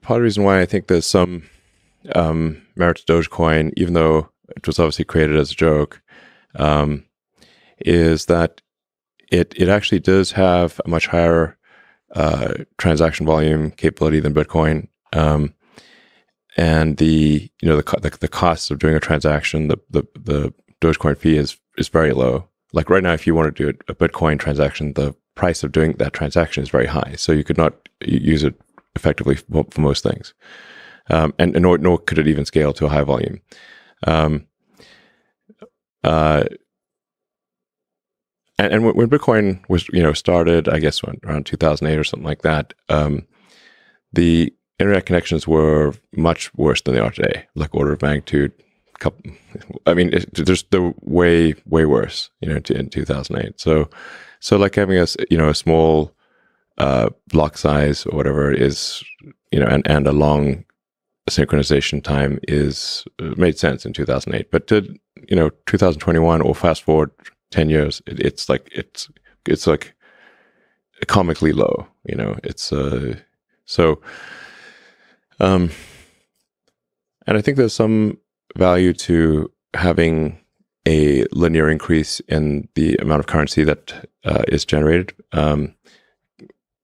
part of the reason why I think there's some merit to Dogecoin, even though it was obviously created as a joke, is that it actually does have a much higher transaction volume capability than Bitcoin, and the cost of doing a transaction, the Dogecoin fee is very low. Like right now, if you want to do a Bitcoin transaction, the price of doing that transaction is very high, so you could not use it effectively for most things, and nor could it even scale to a high volume. And when Bitcoin was started, I guess around 2008 or something like that, the internet connections were much worse than they are today, like order of magnitude. I mean, they're way worse, in 2008. So like having a small block size or whatever is, and a long synchronization time made sense in 2008. But to 2021 or fast forward 10 years, it's like comically low. It's and I think there's some value to having a linear increase in the amount of currency that is generated.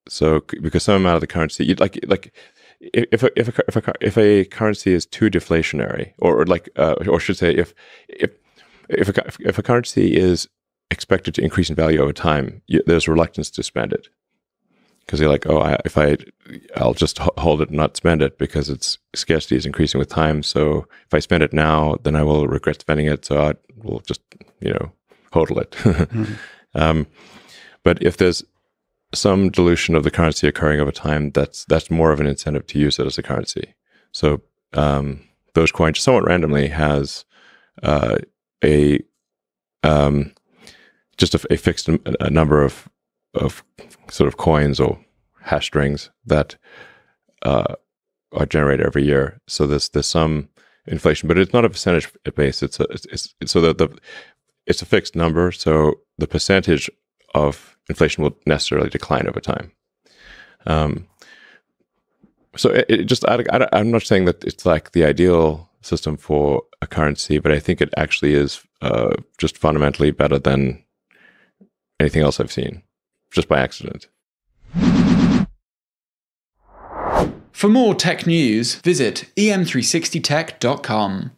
So because some amount of the currency, if a currency is too deflationary, or should say if a currency is expected to increase in value over time, there's reluctance to spend it, because you're like, I'll just hold it and not spend it because its scarcity is increasing with time. So if I spend it now, then I will regret spending it. So I will just hodl it. Mm-hmm. But if there's some dilution of the currency occurring over time, that's more of an incentive to use it as a currency. So Dogecoin, somewhat randomly, has a fixed number of sort of coins or hash strings that are generated every year. So there's some inflation, but it's not a percentage base. It's a fixed number. So the percentage of inflation will necessarily decline over time. So I'm not saying that it's like the ideal system for a currency, but I think it actually is just fundamentally better than anything else I've seen, just by accident. For more tech news, visit em360tech.com.